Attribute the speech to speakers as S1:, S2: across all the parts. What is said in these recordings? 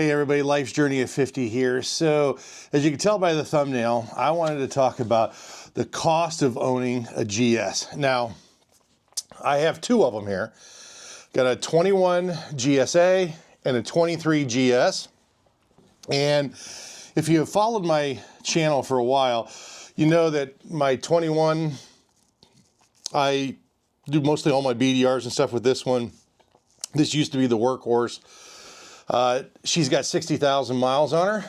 S1: Hey everybody, Life's Journey of 50 here. So as you can tell by the thumbnail, I wanted to talk about the cost of owning a GS. Now, I have two of them here. Got a 21 GSA and a 23 GS. And if you have followed my channel for a while, you know that my 21, I do mostly all my BDRs and stuff with this one. This used to be the workhorse. She's got 60,000 miles on her.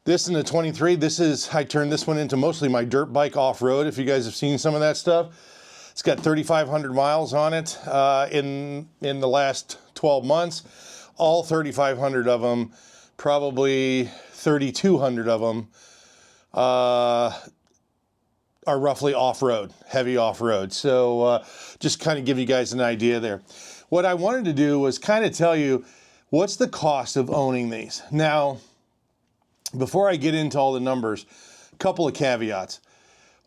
S1: This in the 23, I turned this one into mostly my dirt bike off-road, if you guys have seen some of that stuff. It's got 3,500 miles on it in the last 12 months. All 3,500 of them, probably 3,200 of them are roughly off-road, heavy off-road. So just kind of give you guys an idea there. What I wanted to do was kind of tell you what's the cost of owning these. Now, before I get into all the numbers, a couple of caveats.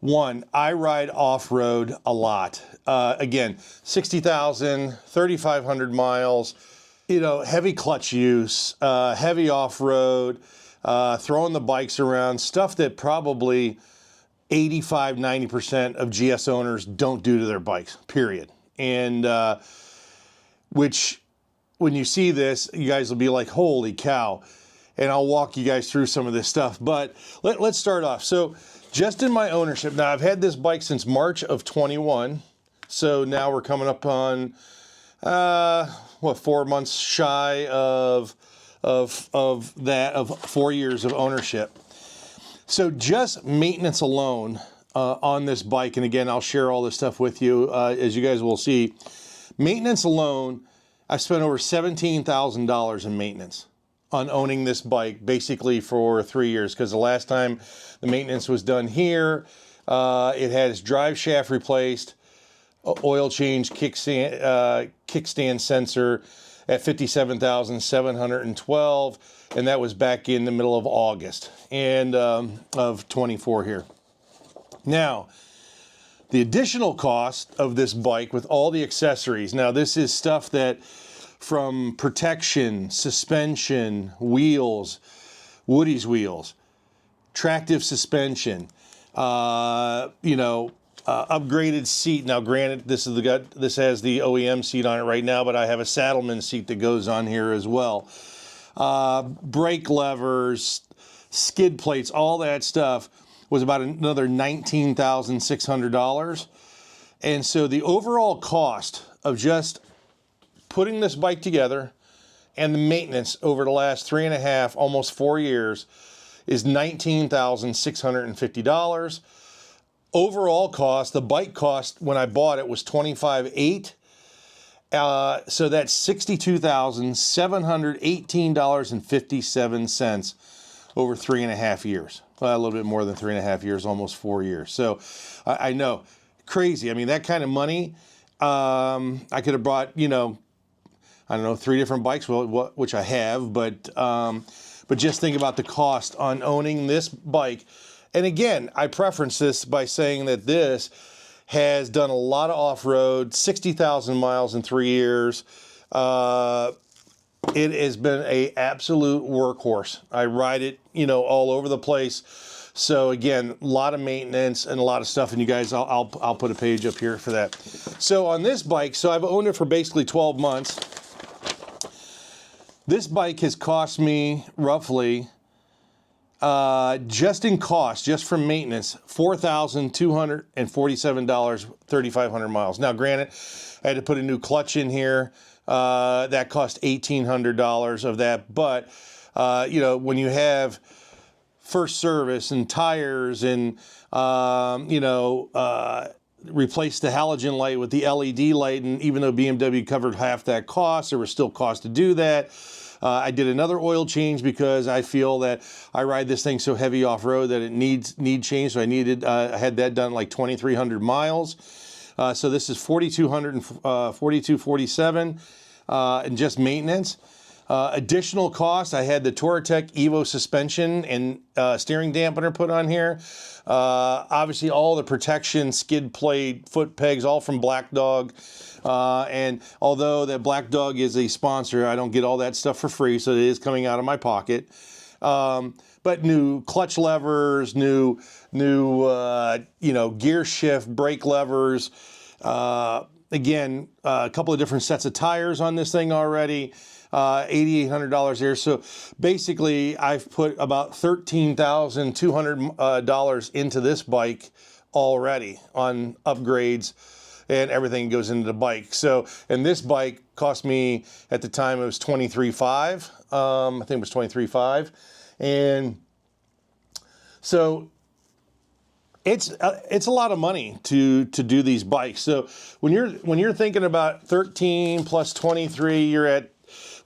S1: One, I ride off-road a lot. Again, 60,000, 3,500 miles, heavy clutch use, heavy off-road, throwing the bikes around, stuff that probably 85, 90% of GS owners don't do to their bikes, period. And which, when you see this, you guys will be like, holy cow. And I'll walk you guys through some of this stuff. But let's start off. So just in my ownership, now I've had this bike since March of 21. So now we're coming up on, 4 months shy of 4 years of ownership. So just maintenance alone on this bike, and again, I'll share all this stuff with you as you guys will see. Maintenance alone, I spent over $17,000 in maintenance on owning this bike basically for 3 years, because the last time the maintenance was done here, it had its drive shaft replaced, oil change, kickstand sensor at $57,712, and that was back in the middle of August and of 24 here. Now, the additional cost of this bike with all the accessories. Now, this is stuff that from protection, suspension, wheels, Woody's wheels, tractive suspension, upgraded seat. Now, granted, this has the OEM seat on it right now, but I have a Saddleman seat that goes on here as well. Brake levers, skid plates, all that stuff was about another $19,600. And so the overall cost of just putting this bike together and the maintenance over the last 3.5, almost 4 years is $19,650. Overall cost, the bike cost when I bought it was $25,800. So that's $62,718.57 over 3.5 years. Well, a little bit more than 3.5 years, almost 4 years. So I know, crazy. I mean, that kind of money, I could have bought, I don't know, 3 different bikes, which I have, but just think about the cost on owning this bike. And again, I preference this by saying that this has done a lot of off-road, 60,000 miles in 3 years. It has been an absolute workhorse. I ride it, all over the place. So again, a lot of maintenance and a lot of stuff. And you guys, I'll put a page up here for that. So on this bike, so I've owned it for basically 12 months. This bike has cost me roughly, just in cost, just for maintenance, $4,247, 3,500 miles. Now, granted, I had to put a new clutch in here. That cost $1,800 of that. But, when you have first service and tires and, replace the halogen light with the LED light, and even though BMW covered half that cost, there was still cost to do that. I did another oil change because I feel that I ride this thing so heavy off-road that it needs change. So I had that done like 2,300 miles. So this is 4,247 and just maintenance. Additional cost, I had the Touratech Evo suspension and steering dampener put on here. Obviously all the protection, skid plate, foot pegs, all from Black Dog. And although that Black Dog is a sponsor, I don't get all that stuff for free, so it is coming out of my pocket. But new clutch levers, new gear shift, brake levers. Again, a couple of different sets of tires on this thing already. $8,800 there. So basically, I've put about $13,200 into this bike already on upgrades and everything goes into the bike. So, and this bike cost me at the time it was $23,500. I think it was $23,500, and so it's a lot of money to do these bikes. So when you're thinking about 13 plus 23, you're at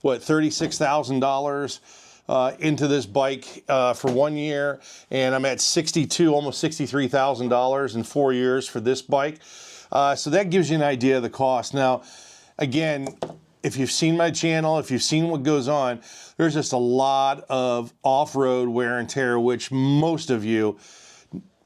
S1: what, $36,000 into this bike for 1 year, and I'm at almost $63,000 in 4 years for this bike. So that gives you an idea of the cost. Now, again, if you've seen my channel, if you've seen what goes on, there's just a lot of off-road wear and tear, which most of you,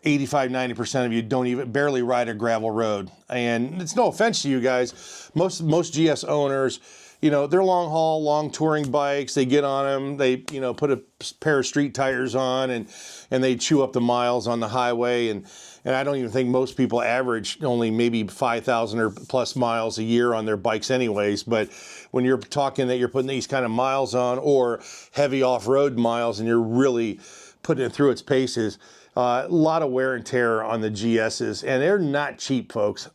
S1: 85–90% of you, don't barely ride a gravel road. And it's no offense to you guys. Most GS owners, they're long haul, long touring bikes. They get on them, they, put a pair of street tires on and they chew up the miles on the highway. And I don't even think most people average only maybe 5,000 or plus miles a year on their bikes anyways. But when you're talking that you're putting these kind of miles on, or heavy off-road miles, and you're really putting it through its paces, a lot of wear and tear on the GSs, and they're not cheap, folks.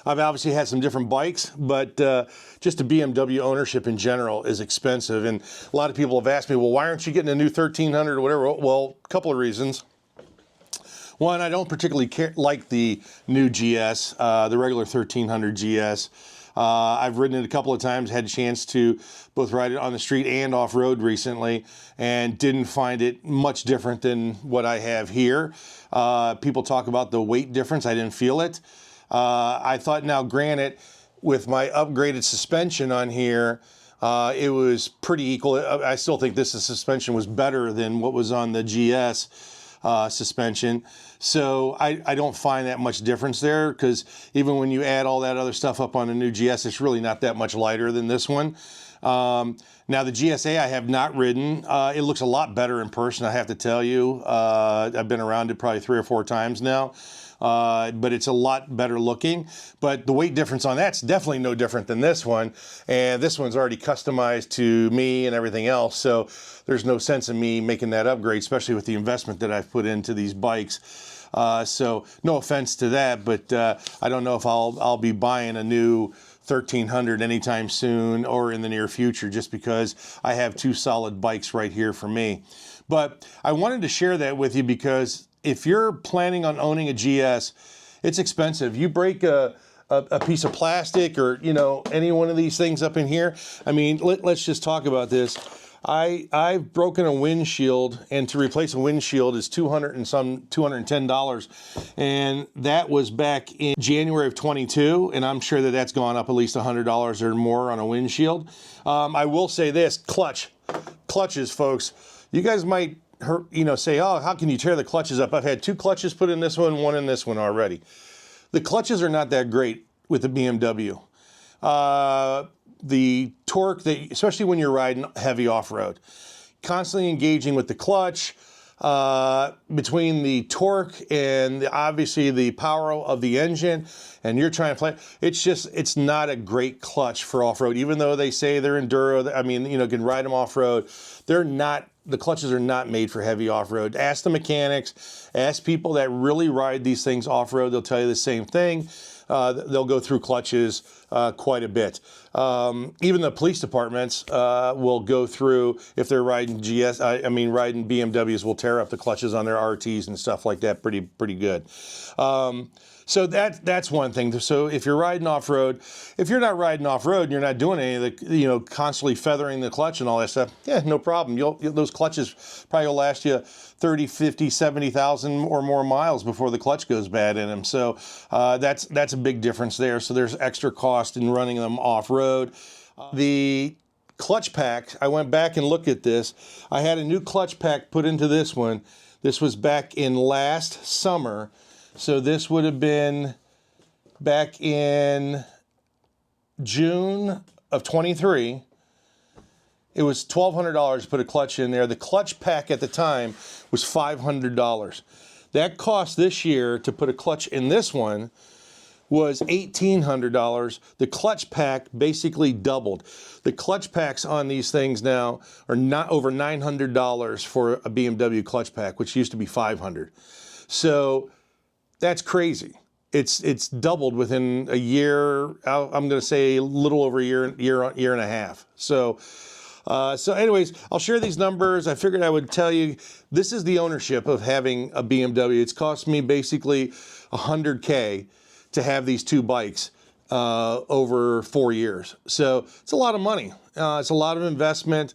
S1: I've obviously had some different bikes, but just a BMW ownership in general is expensive. And a lot of people have asked me, well, why aren't you getting a new 1300 or whatever? Well, a couple of reasons. One, I don't particularly like the new GS, the regular 1300 GS. I've ridden it a couple of times, had a chance to both ride it on the street and off-road recently, and didn't find it much different than what I have here. People talk about the weight difference. I didn't feel it. I thought, now granted, with my upgraded suspension on here, it was pretty equal. I still think this suspension was better than what was on the GS suspension. So I don't find that much difference there, because even when you add all that other stuff up on a new GS, it's really not that much lighter than this one. Now the GSA I have not ridden. It looks a lot better in person, I have to tell you. I've been around it probably 3 or 4 times now. But it's a lot better looking. But the weight difference on that's definitely no different than this one. And this one's already customized to me and everything else. So there's no sense in me making that upgrade, especially with the investment that I've put into these bikes. So no offense to that, but I don't know if I'll be buying a new 1300 anytime soon or in the near future, just because I have 2 solid bikes right here for me. But I wanted to share that with you because if you're planning on owning a GS, it's expensive. You break a piece of plastic or, any one of these things up in here. I mean, let's just talk about this. I've broken a windshield, and to replace a windshield is $210, and that was back in January of 22, and I'm sure that that's gone up at least $100 or more on a windshield. I will say this, clutches, folks. You guys might say, oh, how can you tear the clutches up? I've had 2 clutches put in this one in this one already. The clutches are not that great with the BMW. The torque, especially when you're riding heavy off-road, constantly engaging with the clutch, between the torque and obviously the power of the engine, and you're trying to play, it's not a great clutch for off-road. Even though they say they're enduro, I mean, can ride them off-road, they're not. The clutches are not made for heavy off-road. Ask the mechanics, ask people that really ride these things off-road, they'll tell you the same thing. They'll go through clutches quite a bit. Even the police departments will go through, if they're riding riding BMWs, will tear up the clutches on their RTs and stuff like that pretty good. So that's one thing. So if you're riding off-road, if you're not riding off-road and you're not doing any of the, constantly feathering the clutch and all that stuff, yeah, no problem. Those clutches probably will last you 30, 50, 70,000 or more miles before the clutch goes bad in them. So that's a big difference there. So there's extra cost in running them off-road. The clutch pack, I went back and looked at this. I had a new clutch pack put into this one. This was back in last summer. So this would have been back in June of 23. It was $1,200 to put a clutch in there. The clutch pack at the time was $500. That cost this year to put a clutch in this one was $1,800. The clutch pack basically doubled. The clutch packs on these things now are not over $900 for a BMW clutch pack, which used to be $500. So that's crazy. It's doubled within a year. I'm going to say a little over a year and a half. So anyways, I'll share these numbers. I figured I would tell you, this is the ownership of having a BMW. It's cost me basically $100K to have these two bikes over 4 years. So it's a lot of money. It's a lot of investment.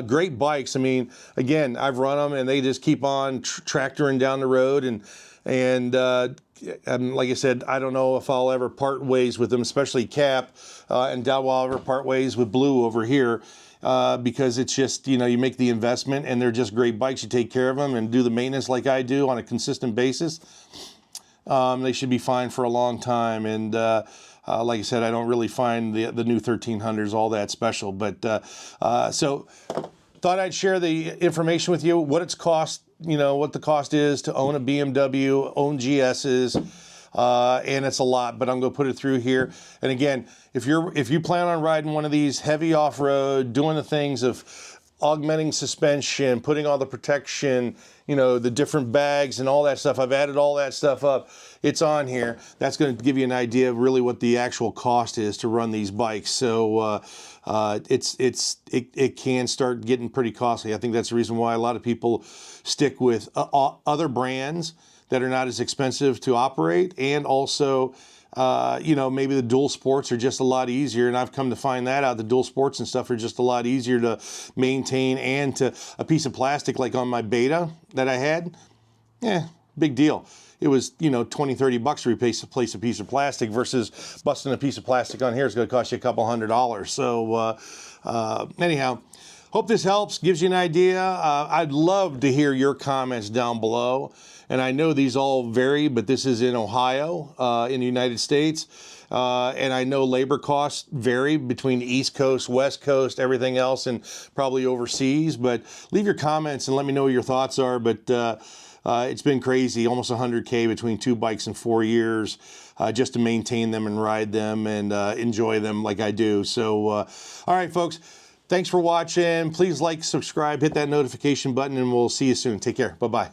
S1: Great bikes. I mean, again, I've run them and they just keep on tractoring down the road. And like I said, I don't know if I'll ever part ways with them, especially Cap, and doubt I'll ever part ways with Blue over here. Because it's just, you know, you make the investment and they're just great bikes. You take care of them and do the maintenance like I do on a consistent basis. They should be fine for a long time. And like I said, I don't really find the new 1300s all that special. But so thought I'd share the information with you, what it's cost, you know, what the cost is to own a BMW, own GS's. And it's a lot, but I'm going to put it through here. And again, if you plan on riding one of these heavy off-road, doing the things of augmenting suspension, putting all the protection, you know, the different bags and all that stuff, I've added all that stuff up. It's on here. That's going to give you an idea of really what the actual cost is to run these bikes. So it can start getting pretty costly. I think that's the reason why a lot of people stick with other brands that are not as expensive to operate, and also, you know, maybe the dual sports are just a lot easier, and I've come to find that out. The dual sports and stuff are just a lot easier to maintain, and to a piece of plastic like on my Beta that I had, big deal. It was, you know, $20-30 to replace a piece of plastic versus busting a piece of plastic on here is going to cost you a couple $100. So anyhow, hope this helps, gives you an idea. I'd love to hear your comments down below. And I know these all vary, but this is in Ohio, in the United States. And I know labor costs vary between the East Coast, West Coast, everything else, and probably overseas. But leave your comments and let me know what your thoughts are. But it's been crazy, almost $100K between two bikes in 4 years, just to maintain them and ride them and enjoy them like I do. So, all right, folks, thanks for watching. Please like, subscribe, hit that notification button, and we'll see you soon. Take care. Bye-bye.